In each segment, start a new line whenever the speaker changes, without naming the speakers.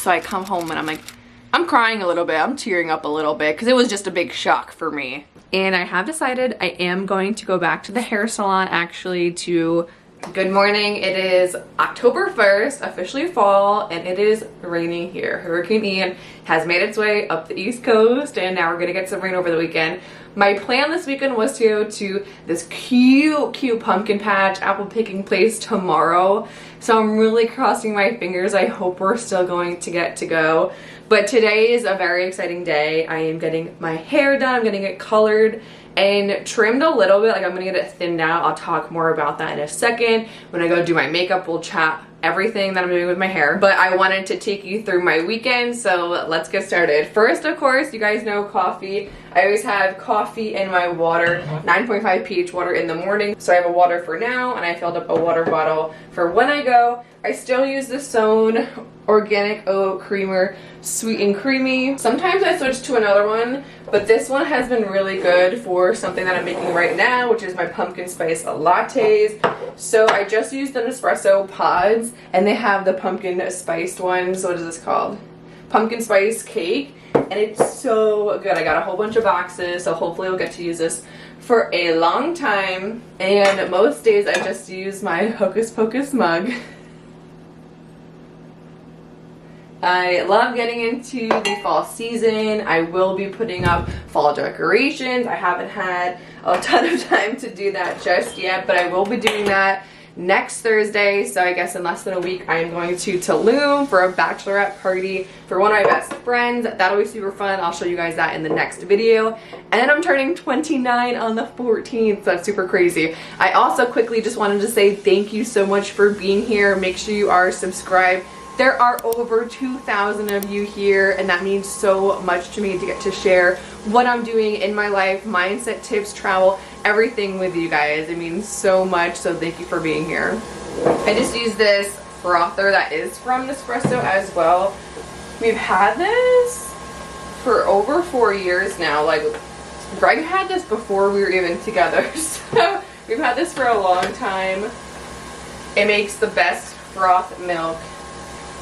So I come home and I'm like, I'm crying a little bit. I'm tearing up a little bit because it was just a big shock for me. And I have decided I am going to go back to the hair salon actually to... Good morning. It is October 1st, officially fall, and it is raining here. Hurricane Ian has made its way up the East Coast, and now we're gonna get some rain over the weekend. My plan this weekend was to go to this cute pumpkin patch apple picking place tomorrow. So I'm really crossing my fingers. I hope we're still going to get to go. But today is a very exciting day. I am getting my hair done. I'm getting it colored and trimmed a little bit. Like, I'm gonna get it thinned out. I'll talk more about that in a second. When I go do my makeup, we'll chat everything that I'm doing with my hair. But I wanted to take you through my weekend, so let's get started. First, of course, you guys know coffee. I always have coffee in my water, 9.5 pH water in the morning. So I have a water for now, and I filled up a water bottle for when I go. I still use the Sown Organic Oat Creamer Sweet and Creamy. Sometimes I switch to another one, but this one has been really good for something that I'm making right now, which is my pumpkin spice lattes. So I just used the Nespresso pods, and they have the pumpkin spiced ones. What is this called? Pumpkin spice cake, and it's so good. I got a whole bunch of boxes, so hopefully I'll get to use this for a long time. And most days I just use my Hocus Pocus mug. I love getting into the fall season. I will be putting up fall decorations. I haven't had a ton of time to do that just yet, but I will be doing that next Thursday. So I guess in less than a week, I am going to Tulum for a bachelorette party for one of my best friends. That'll be super fun. I'll show you guys that in the next video. And then I'm turning 29 on the 14th. So that's super crazy. I also quickly just wanted to say thank you so much for being here. Make sure you are subscribed. There are over 2,000 of you here, and that means so much to me to get to share what I'm doing in my life, mindset, tips, travel, everything with you guys. It means so much, so thank you for being here. I just used this frother that is from Nespresso as well. We've had this for over 4 years now. Like, Greg had this before we were even together, so we've had this for a long time. It makes the best froth milk.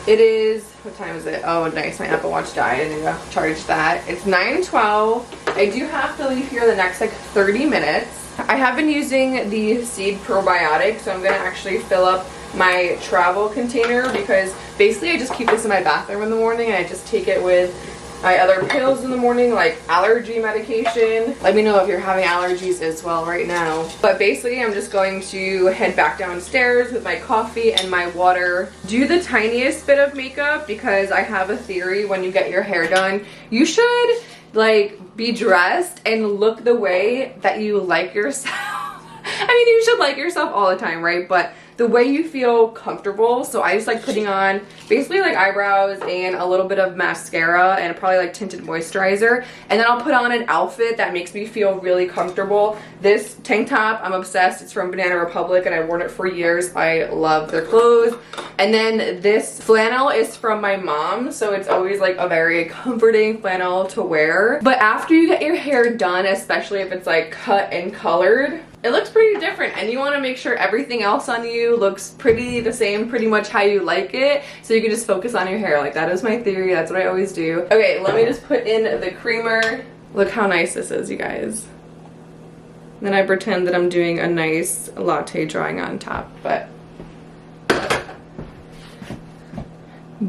It is, what time is it? Oh, nice, my Apple Watch died. I need to charge that. It's 9:12. I do have to leave here the next like 30 minutes. I have been using the seed probiotic, so I'm gonna actually fill up my travel container because basically I just keep this in my bathroom in the morning and I just take it with my other pills in the morning, like allergy medication. Let me know if you're having allergies as well right now. But basically I'm just going to head back downstairs with my coffee and my water, do the tiniest bit of makeup because I have a theory when you get your hair done, you should like be dressed and look the way that you like yourself. I mean, you should like yourself all the time, right? But the way you feel comfortable. So I just like putting on basically like eyebrows and a little bit of mascara and probably like tinted moisturizer. And then I'll put on an outfit that makes me feel really comfortable. This tank top, I'm obsessed. It's from Banana Republic and I've worn it for years. I love their clothes. And then this flannel is from my mom. So it's always like a very comforting flannel to wear. But after you get your hair done, especially if it's like cut and colored, it looks pretty different, and you want to make sure everything else on you looks pretty the same, pretty much how you like it, so you can just focus on your hair. Like, that is my theory. That's what I always do. Okay, let me just put in the creamer. Look how nice this is, you guys. And then I pretend that I'm doing a nice latte drawing on top, but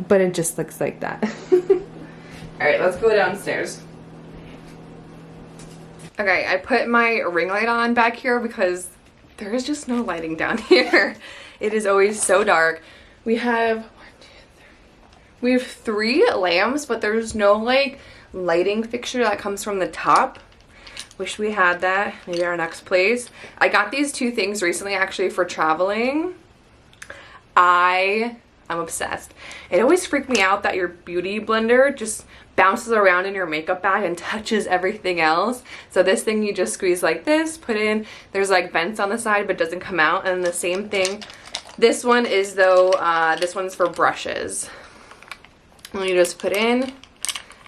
it just looks like that. All right, let's go downstairs. Okay, I put my ring light on back here because there is just no lighting down here. It is always so dark. We have 3 lamps, but there's no like lighting fixture that comes from the top. Wish we had that. Maybe our next place. I got these 2 things recently actually for traveling. I'm obsessed. It always freaked me out that your beauty blender just bounces around in your makeup bag and touches everything else. So this thing you just squeeze like this, put in, there's like vents on the side but doesn't come out. And the same thing, this one is though, this one's for brushes. And you just put in,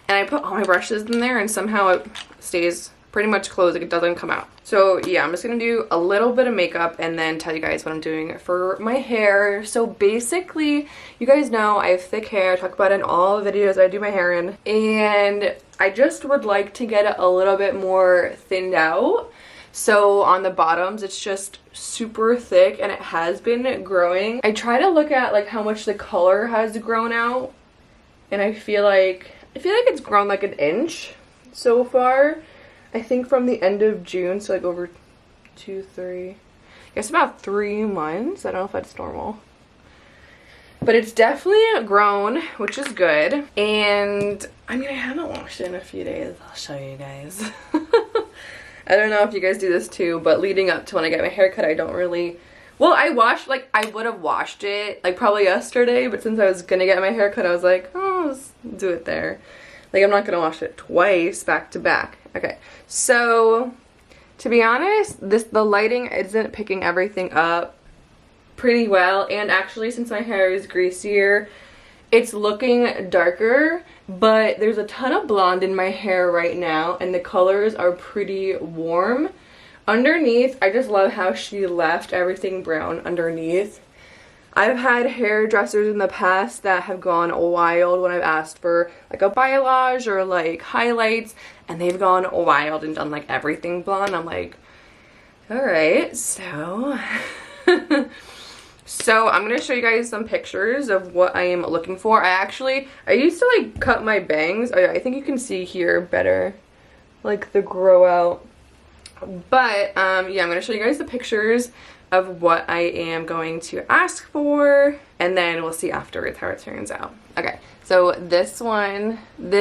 and I put all my brushes in there and somehow it stays pretty much closed, like it doesn't come out. So yeah, I'm just gonna do a little bit of makeup and then tell you guys what I'm doing for my hair. So basically, you guys know I have thick hair. I talk about it in all the videos I do my hair in. And I just would like to get it a little bit more thinned out. So on the bottoms, it's just super thick and it has been growing. I try to look at like how much the color has grown out. And I feel like it's grown like an inch so far. I think from the end of June, so like over 2-3, I guess about 3 months. I don't know if that's normal. But it's definitely grown, which is good. And I mean, I haven't washed it in a few days. I'll show you guys. I don't know if you guys do this too, but leading up to when I get my hair cut, I don't really... Well, I would have washed it like probably yesterday, but since I was gonna get my hair cut, I was like, oh, let's do it there. Like, I'm not gonna wash it twice back to back. Okay, so to be honest, the lighting isn't picking everything up pretty well, and actually since my hair is greasier, it's looking darker, but there's a ton of blonde in my hair right now, and the colors are pretty warm. Underneath, I just love how she left everything brown underneath. I've had hairdressers in the past that have gone wild when I've asked for like a balayage or like highlights, and they've gone wild and done like everything blonde. I'm like, all right, so so I'm gonna show you guys some pictures of what I am looking for. I used to like cut my bangs. I think you can see here better, like the grow out. But yeah, I'm gonna show you guys the pictures of what I am going to ask for, and then we'll see afterwards how it turns out. Okay, so this one, and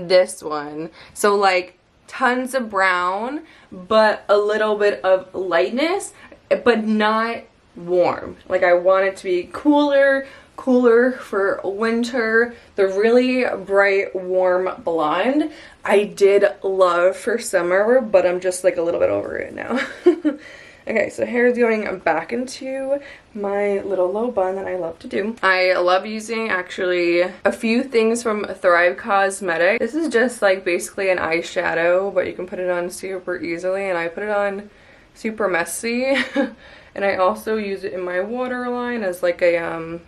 this one. So like tons of brown, but a little bit of lightness, but not warm. Like I want it to be cooler for winter. The really bright warm blonde I did love for summer, but I'm just like a little bit over it now. Okay, so hair is going back into my little low bun that I love to do. I love using actually a few things from Thrive Cosmetics. This is just like basically an eyeshadow, but you can put it on super easily, and I put it on super messy. And I also use it in my waterline as like a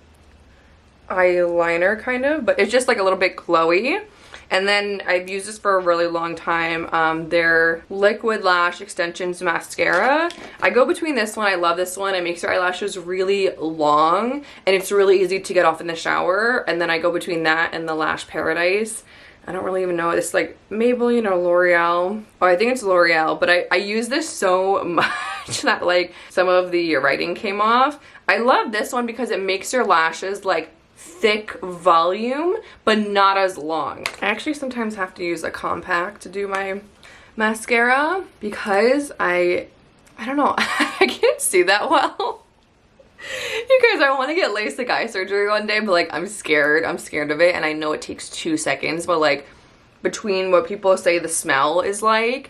eyeliner kind of, but it's just like a little bit glowy. And then I've used this for a really long time. Their Liquid Lash Extensions Mascara. I go between this one. I love this one. It makes your eyelashes really long, and it's really easy to get off in the shower. And then I go between that and the Lash Paradise. I don't really even know. It's like Maybelline or L'Oreal. Oh, I think it's L'Oreal. But I use this so much that like some of the writing came off. I love this one because it makes your lashes like thick volume, but not as long. I actually sometimes have to use a compact to do my mascara because I don't know, I can't see that well. You guys, I want to get LASIK eye surgery one day, but like I'm scared of it, and I know it takes 2 seconds, but like between what people say the smell is like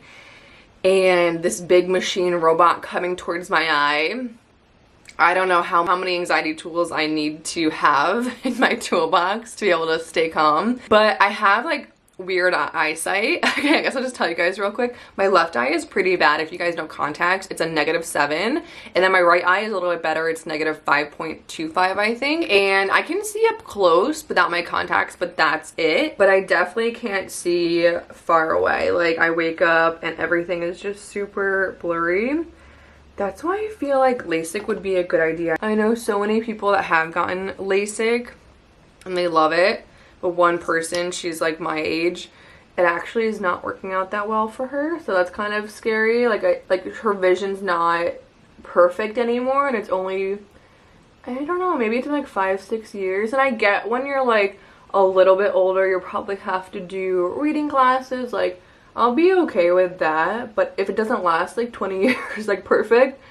and this big machine robot coming towards my eye, I don't know how many anxiety tools I need to have in my toolbox to be able to stay calm. But I have like weird eyesight. Okay, I guess I'll just tell you guys real quick. My left eye is pretty bad. If you guys know contacts, it's a -7. And then my right eye is a little bit better. It's -5.25, I think. And I can see up close without my contacts, but that's it. But I definitely can't see far away. Like I wake up and everything is just super blurry. That's why I feel like LASIK would be a good idea. I know so many people that have gotten LASIK and they love it, but one person, she's like my age, it actually is not working out that well for her, so that's kind of scary. Like her vision's not perfect anymore, and it's only, I don't know, maybe it's been like 5-6 years. And I get when you're like a little bit older, you'll probably have to do reading classes, like I'll be okay with that, but if it doesn't last like 20 years, like perfect,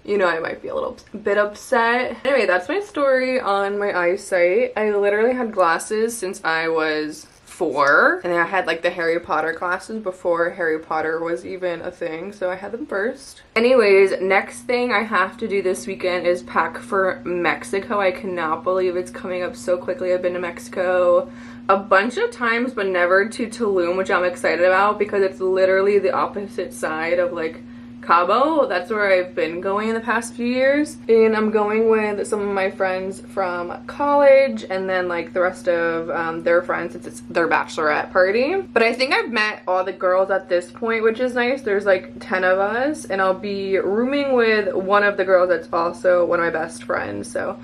you know, I might be a little bit upset. Anyway, that's my story on my eyesight. I literally had glasses since I was 4. And then I had like the Harry Potter classes before Harry Potter was even a thing, so I had them first. Anyways, next thing I have to do this weekend is pack for Mexico. I cannot believe it's coming up so quickly. I've been to Mexico a bunch of times, but never to Tulum, which I'm excited about because it's literally the opposite side of like Cabo. That's where I've been going in the past few years, and I'm going with some of my friends from college and then like the rest of their friends since it's their bachelorette party. But I think I've met all the girls at this point, which is nice. There's like 10 of us, and I'll be rooming with one of the girls that's also one of my best friends, so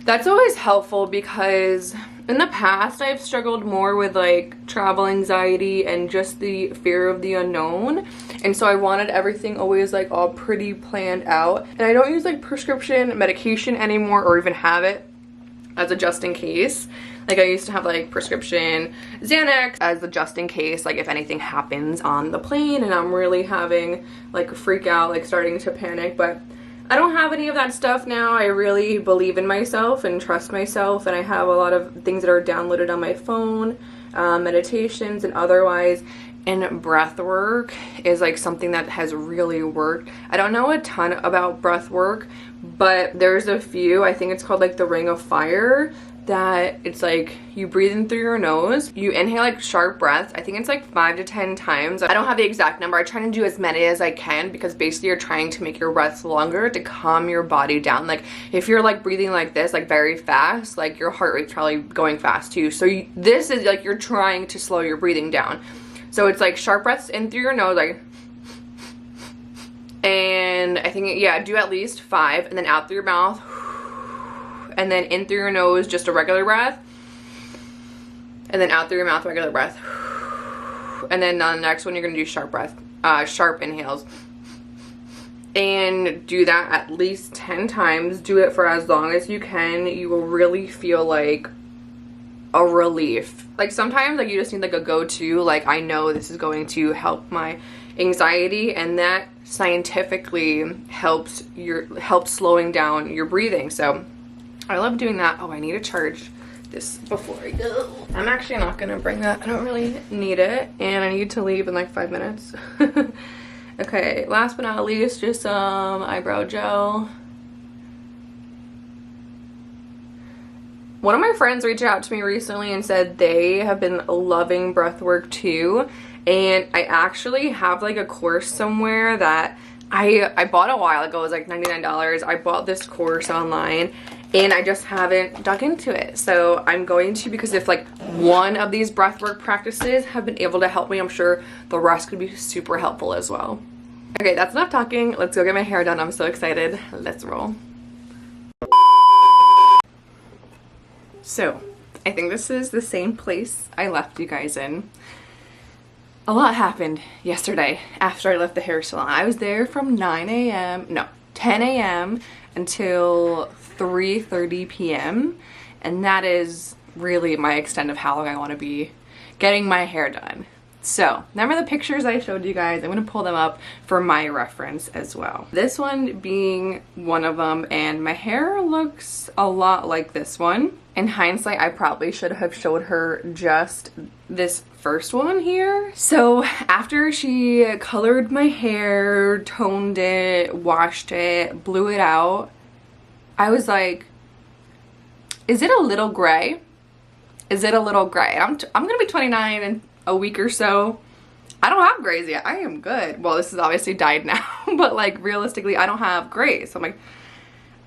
that's always helpful because in the past I've struggled more with like travel anxiety and just the fear of the unknown, and so I wanted everything always like all pretty planned out. And I don't use like prescription medication anymore or even have it as a just in case. Like I used to have like prescription Xanax as a just in case, like if anything happens on the plane and I'm really having like a freak out, like starting to panic. But I don't have any of that stuff now. I really believe in myself and trust myself, and I have a lot of things that are downloaded on my phone, meditations and otherwise. And breath work is like something that has really worked. I don't know a ton about breath work, but there's a few. I think it's called like the Ring of Fire, that it's like you breathe in through your nose, you inhale like sharp breaths. I think it's like 5 to 10 times. I don't have the exact number. I try to do as many as I can because basically you're trying to make your breaths longer to calm your body down. Like if you're like breathing like this, like very fast, like your heart rate's probably going fast too. So this is like you're trying to slow your breathing down. So it's like sharp breaths in through your nose, like, and I think, yeah, do at least 5, and then out through your mouth, and then in through your nose, just a regular breath, and then out through your mouth, regular breath, and then on the next one, you're gonna do sharp breath, sharp inhales, and do that at least 10 times. Do it for as long as you can. You will really feel like a relief. Like sometimes like you just need like a go-to, like I know this is going to help my anxiety, and that scientifically helps slowing down your breathing. So I love doing that. Oh, I need to charge this before I go. I'm actually not gonna bring that. I don't really need it, and I need to leave in like 5 minutes. Okay, last but not least, just some eyebrow gel. One of my friends reached out to me recently and said they have been loving breathwork too, and I actually have like a course somewhere that I bought a while ago. It was like $99. I bought this course online and I just haven't dug into it. So I'm going to, because if like one of these breathwork practices have been able to help me, I'm sure the rest could be super helpful as well. Okay, that's enough talking. Let's go get my hair done. I'm so excited. Let's roll. So, I think this is the same place I left you guys in. A lot happened yesterday after I left the hair salon. I was there from 10 a.m. until 3:30 p.m. and that is really my extent of how long I want to be getting my hair done. So, remember the pictures I showed you guys? I'm going to pull them up for my reference as well. This one being one of them, and my hair looks a lot like this one. In hindsight, I probably should have showed her just this first one here. So after she colored my hair, toned it, washed it, blew it out, I was like, is it a little gray? Is it a little gray? I'm gonna be 29 in a week or so. I don't have grays yet. I am good. Well, this is obviously dyed now, but like realistically, I don't have grays. So I'm like,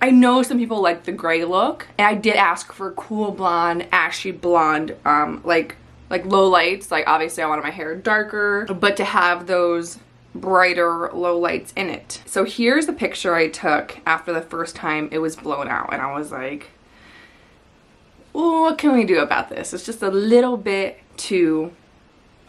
I know some people like the gray look, and I did ask for cool blonde, ashy blonde, like low lights. Like obviously I wanted my hair darker, but to have those brighter low lights in it. So here's the picture I took after the first time it was blown out, and I was like, well, what can we do about this? It's just a little bit too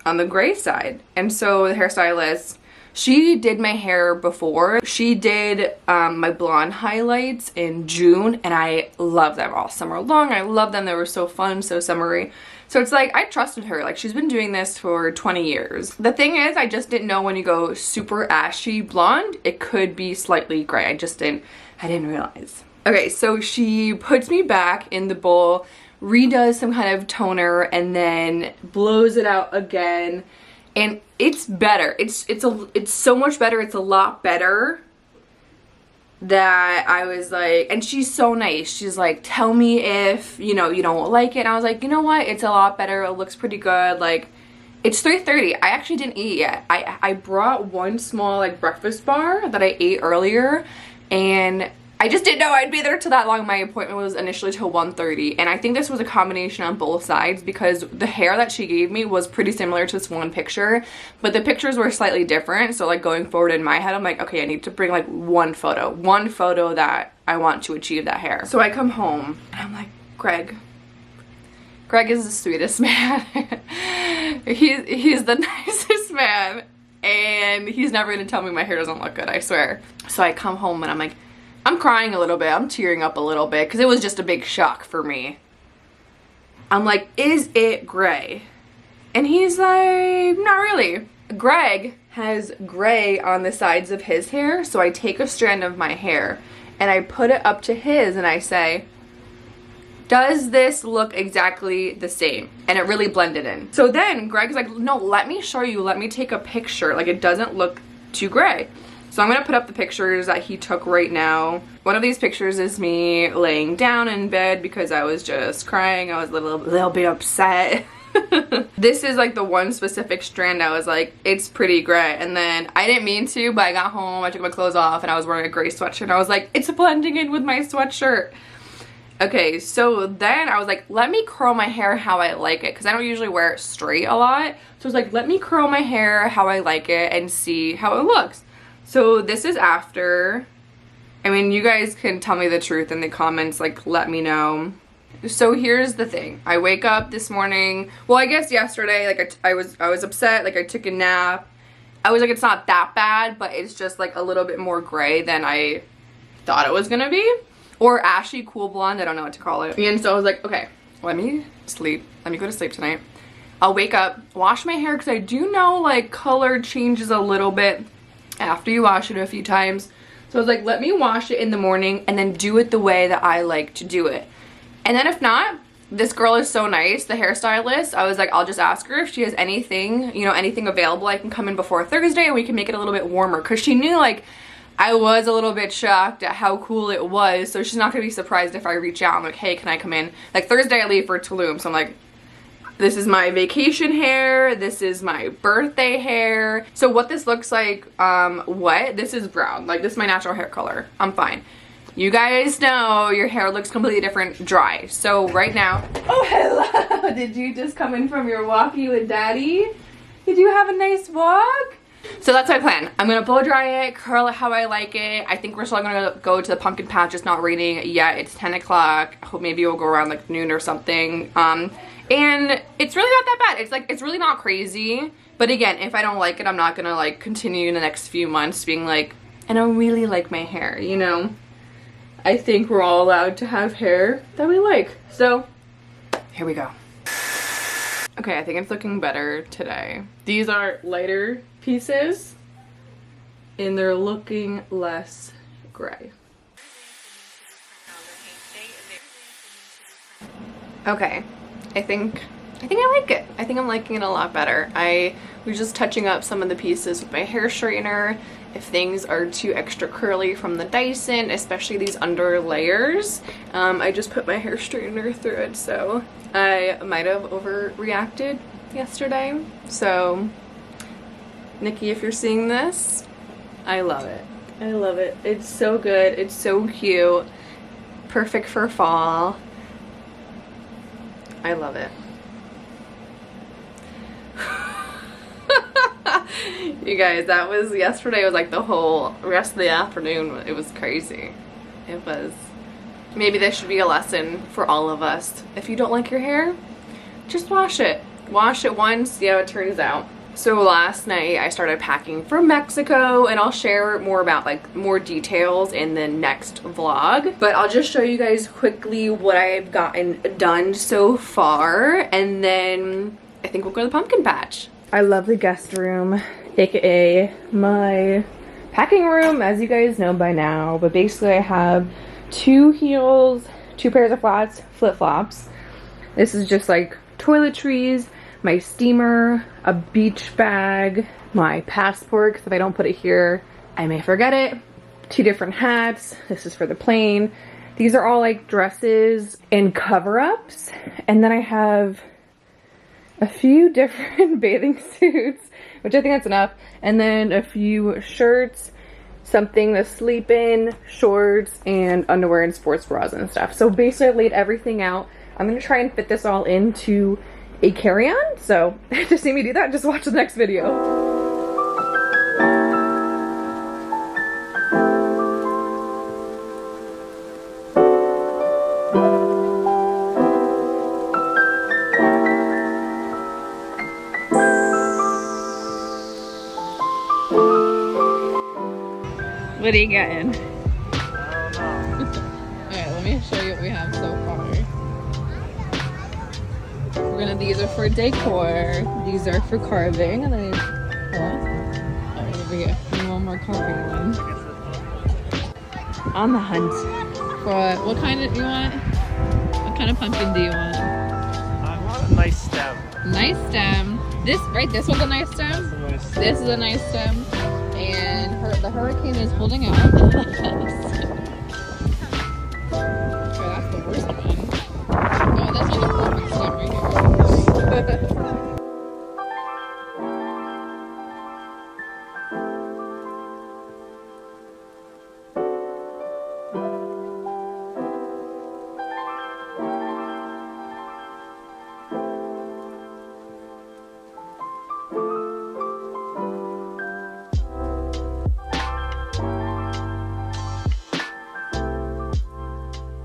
on the gray side. And so the hairstylist, she did my hair before. She did my blonde highlights in June, and I love them all summer long. I love them. They were so fun, so summery. So it's like, I trusted her. Like, she's been doing this for 20 years. The thing is, I just didn't know when you go super ashy blonde, it could be slightly gray. I didn't realize. Okay, so she puts me back in the bowl, redoes some kind of toner, and then blows it out again. And it's better. It's so much better. It's a lot better. That I was like, and she's so nice. She's like, tell me if, you know, you don't like it. And I was like, you know what? It's a lot better. It looks pretty good. Like, it's 3:30. I actually didn't eat yet. I brought one small, like, breakfast bar that I ate earlier. And I just didn't know I'd be there till that long. My appointment was initially till 1:30, and I think this was a combination on both sides because the hair that she gave me was pretty similar to this one picture, but the pictures were slightly different. So like going forward in my head, I'm like, okay, I need to bring like one photo that I want to achieve that hair. So I come home and I'm like, Greg is the sweetest man. he's the nicest man, and he's never gonna tell me my hair doesn't look good, I swear. So I come home and I'm like, I'm crying a little bit. I'm tearing up a little bit because it was just a big shock for me. I'm like, is it gray? And he's like, not really. Greg has gray on the sides of his hair, so I take a strand of my hair and I put it up to his and I say, does this look exactly the same? And it really blended in. So then Greg's like, no, let me show you. Let me take a picture. Like, it doesn't look too gray. So I'm gonna put up the pictures that he took right now. One of these pictures is me laying down in bed because I was just crying. I was a little bit upset. This is like the one specific strand I was like, it's pretty gray. And then I didn't mean to, but I got home, I took my clothes off, and I was wearing a gray sweatshirt. And I was like, it's blending in with my sweatshirt. Okay, so then I was like, let me curl my hair how I like it, because I don't usually wear it straight a lot. So I was like, let me curl my hair how I like it and see how it looks. So this is after. I mean, you guys can tell me the truth in the comments, like, let me know. So here's the thing. I wake up this morning, well, I guess yesterday, like, I was upset, like, I took a nap. I was like, it's not that bad, but it's just, like, a little bit more gray than I thought it was gonna be. Or ashy cool blonde, I don't know what to call it. And so I was like, okay, let me sleep. Let me go to sleep tonight. I'll wake up, wash my hair, because I do know, like, color changes a little bit after you wash it a few times. So I was like, let me wash it in the morning and then do it the way that I like to do it. And then if not, this girl is so nice, the hairstylist. I was like, I'll just ask her if she has anything, you know, anything available. I can come in before Thursday and we can make it a little bit warmer. Because she knew, like, I was a little bit shocked at how cool it was. So she's not going to be surprised if I reach out. I'm like, hey, can I come in? Like, Thursday I leave for Tulum. So I'm like, this is my vacation hair. This is my birthday hair. So what this looks like wet, this is brown. Like, this is my natural hair color. I'm fine. You guys know your hair looks completely different dry. So right now, oh, hello. Did you just come in from your walkie with daddy? Did you have a nice walk? So that's my plan. I'm gonna blow dry it, curl it how I like it. I think we're still gonna go to the pumpkin patch. It's not raining yet. It's 10 o'clock. I hope maybe it'll go around like noon or something. And it's really not that bad. It's like, it's really not crazy. But again, if I don't like it, I'm not gonna like continue in the next few months being like, and I really like my hair, you know? I think we're all allowed to have hair that we like. So here we go. Okay, I think it's looking better today. These are lighter pieces and they're looking less gray. Okay, I think I like it. I think I'm liking it a lot better. I was just touching up some of the pieces with my hair straightener. If things are too extra curly from the Dyson, especially these under layers, I just put my hair straightener through it, so I might have overreacted yesterday. So, Nikki, if you're seeing this, I love it. I love it. It's so good. It's so cute. Perfect for fall. I love it. You guys, that was yesterday. Was like the whole rest of the afternoon. It was crazy. It was. Maybe this should be a lesson for all of us. If you don't like your hair, just wash it. Wash it once, see how it turns out. So last night I started packing for Mexico, and I'll share more about like more details in the next vlog. But I'll just show you guys quickly what I've gotten done so far, and then I think we'll go to the pumpkin patch. I love the guest room, aka my packing room, as you guys know by now. But basically I have 2 heels, 2 pairs of flats, flip-flops. This is just like toiletries, my steamer, a beach bag, my passport, because if I don't put it here, I may forget it. 2 different hats. This is for the plane. These are all like dresses and cover-ups. And then I have a few different bathing suits, which I think that's enough. And then a few shirts, something to sleep in, shorts, and underwear and sports bras and stuff. So basically I laid everything out. I'm gonna try and fit this all into a carry-on. So to see me do that, just watch the next video. What are you getting?
I don't know.
Alright, let me show you what we have so far. These are for decor, these are for carving, and then over here, and one more carving one. On the hunt for what kind of you want? What kind of pumpkin do you want?
I want a nice stem.
Nice stem. This this was a nice stem.
That's a nice stem.
This is a nice stem, and the hurricane is holding out. Okay, that's the worst one. Oh, that's like a perfect stem right here.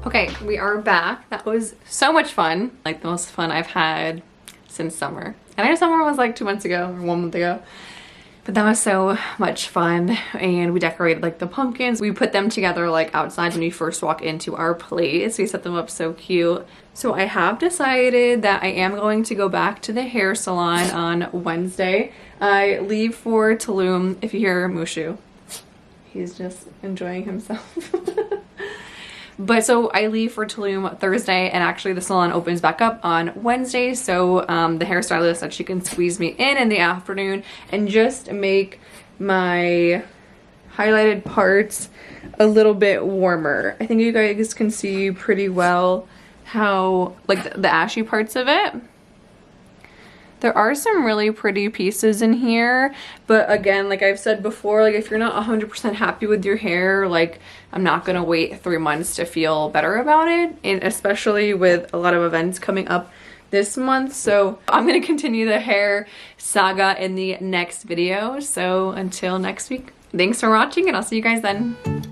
Okay, we are back. That was so much fun. Like the most fun I've had since summer. And I know summer was like 2 months ago or 1 month ago. But that was so much fun. And we decorated like the pumpkins. We put them together like outside when we first walk into our place. We set them up so cute. So I have decided that I am going to go back to the hair salon on Wednesday. I leave for Tulum. If you hear Mushu, he's just enjoying himself. But so I leave for Tulum Thursday, and actually the salon opens back up on Wednesday. So the hairstylist said she can squeeze me in the afternoon and just make my highlighted parts a little bit warmer. I think you guys can see pretty well how, like the ashy parts of it. There are some really pretty pieces in here, but again, like I've said before, like if you're not 100% happy with your hair, like I'm not gonna wait 3 months to feel better about it, and especially with a lot of events coming up this month. So I'm gonna continue the hair saga in the next video. So until next week, thanks for watching, and I'll see you guys then.